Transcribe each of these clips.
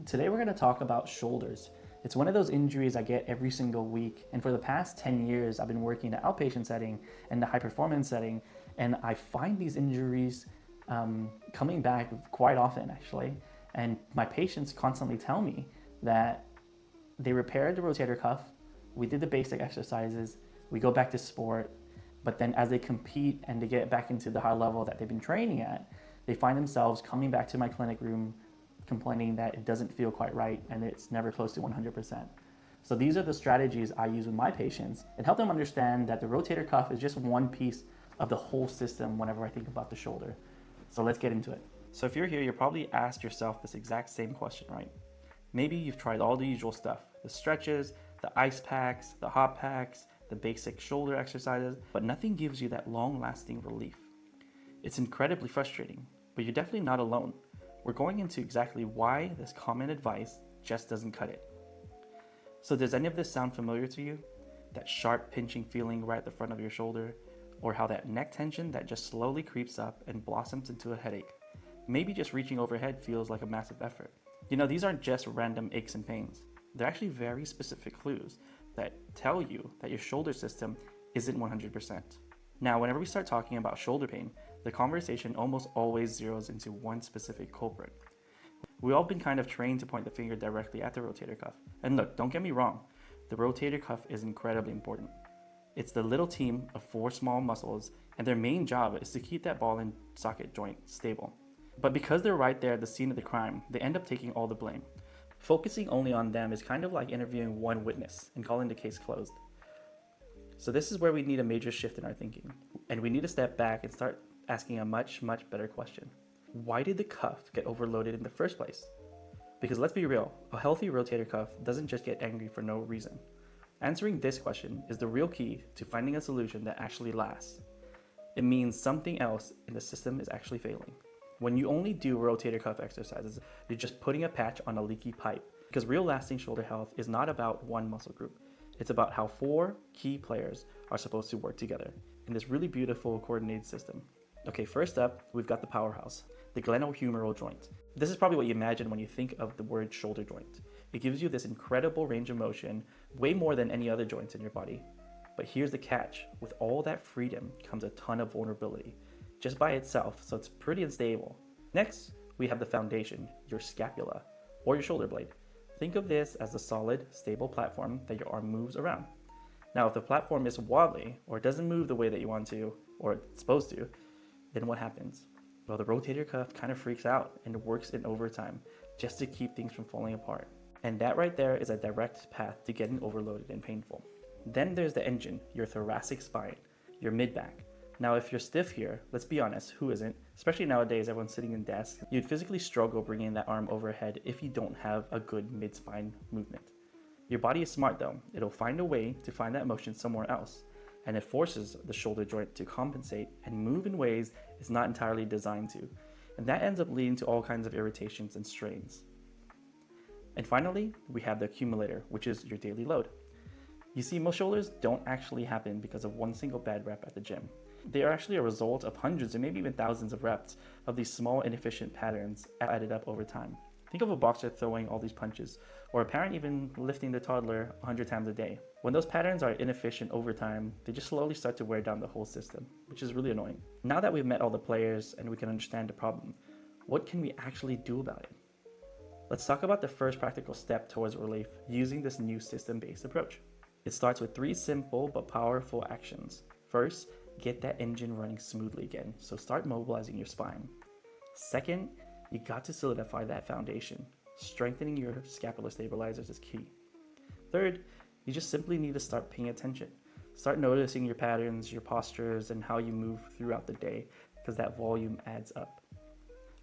Today we're going to talk about shoulders. It's one of those injuries I get every single week, and for the past 10 years I've been working in the outpatient setting and the high performance setting, and I find these injuries coming back quite often actually. And my patients constantly tell me that they repaired the rotator cuff, we did the basic exercises, we go back to sport, but then as they compete and they get back into the high level that they've been training at, they find themselves coming back to my clinic room complaining that it doesn't feel quite right and it's never close to 100%. So these are the strategies I use with my patients and help them understand that the rotator cuff is just one piece of the whole system whenever I think about the shoulder. So let's get into it. So if you're here, you'll probably ask yourself this exact same question, right? Maybe you've tried all the usual stuff, the stretches, the ice packs, the hot packs, the basic shoulder exercises, but nothing gives you that long-lasting relief. It's incredibly frustrating, but you're definitely not alone. We're going into exactly why this common advice just doesn't cut it. So does any of this sound familiar to you? That sharp pinching feeling right at the front of your shoulder, or how that neck tension that just slowly creeps up and blossoms into a headache. Maybe just reaching overhead feels like a massive effort. You know, these aren't just random aches and pains. They're actually very specific clues that tell you that your shoulder system isn't 100%. Now, whenever we start talking about shoulder pain, the conversation almost always zeroes into one specific culprit. We've all been kind of trained to point the finger directly at the rotator cuff. And look, don't get me wrong, the rotator cuff is incredibly important. It's the little team of 4 small muscles, and their main job is to keep that ball and socket joint stable. But because they're right there at the scene of the crime, they end up taking all the blame. Focusing only on them is kind of like interviewing one witness and calling the case closed. So this is where we need a major shift in our thinking, and we need to step back and start asking a much better question. Why did the cuff get overloaded in the first place? Because let's be real, a healthy rotator cuff doesn't just get angry for no reason. Answering this question is the real key to finding a solution that actually lasts. It means something else in the system is actually failing. When you only do rotator cuff exercises, you're just putting a patch on a leaky pipe, because real lasting shoulder health is not about one muscle group. It's about how 4 key players are supposed to work together in this really beautiful coordinated system. Okay, first up, we've got the powerhouse, the glenohumeral joint. This is probably what you imagine when you think of the word shoulder joint. It gives you this incredible range of motion, way more than any other joints in your body. But here's the catch, with all that freedom comes a ton of vulnerability, just by itself, so it's pretty unstable. Next, we have the foundation, your scapula, or your shoulder blade. Think of this as the solid, stable platform that your arm moves around. Now, if the platform is wobbly, or doesn't move the way that you want to, or it's supposed to, then what happens? Well, the rotator cuff kind of freaks out and works in overtime just to keep things from falling apart. And that right there is a direct path to getting overloaded and painful. Then there's the engine, your thoracic spine, your mid-back. Now, if you're stiff here, let's be honest, who isn't? Especially nowadays, everyone's sitting in desks. You'd physically struggle bringing that arm overhead if you don't have a good mid-spine movement. Your body is smart though. It'll find a way to find that motion somewhere else. And it forces the shoulder joint to compensate and move in ways it's not entirely designed to. And that ends up leading to all kinds of irritations and strains. And finally, we have the accumulator, which is your daily load. You see, most shoulders don't actually happen because of one single bad rep at the gym. They are actually a result of hundreds or maybe even thousands of reps of these small inefficient patterns added up over time. Think of a boxer throwing all these punches, or a parent even lifting their toddler 100 times a day. When those patterns are inefficient over time, they just slowly start to wear down the whole system, which is really annoying. Now that we've met all the players and we can understand the problem, what can we actually do about it? Let's talk about the first practical step towards relief using this new system-based approach. It starts with 3 simple but powerful actions. First, get that engine running smoothly again, so start mobilizing your spine. Second, you got to solidify that foundation. Strengthening your scapular stabilizers is key. Third, you just simply need to start paying attention. Start noticing your patterns, your postures, and how you move throughout the day, because that volume adds up.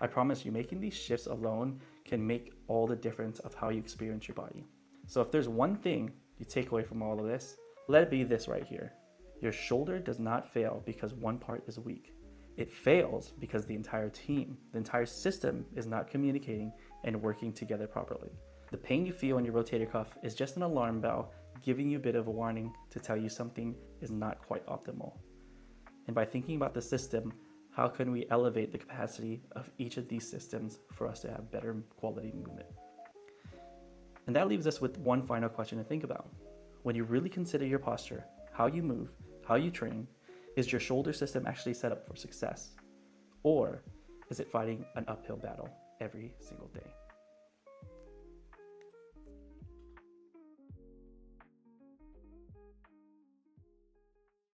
I promise you, making these shifts alone can make all the difference of how you experience your body. So if there's one thing you take away from all of this, let it be this right here. Your shoulder does not fail because one part is weak. It fails because the entire team, the entire system is not communicating and working together properly. The pain you feel in your rotator cuff is just an alarm bell giving you a bit of a warning to tell you something is not quite optimal. And by thinking about the system, how can we elevate the capacity of each of these systems for us to have better quality movement? And that leaves us with one final question to think about. When you really consider your posture, how you move, how you train, is your shoulder system actually set up for success? Or is it fighting an uphill battle every single day?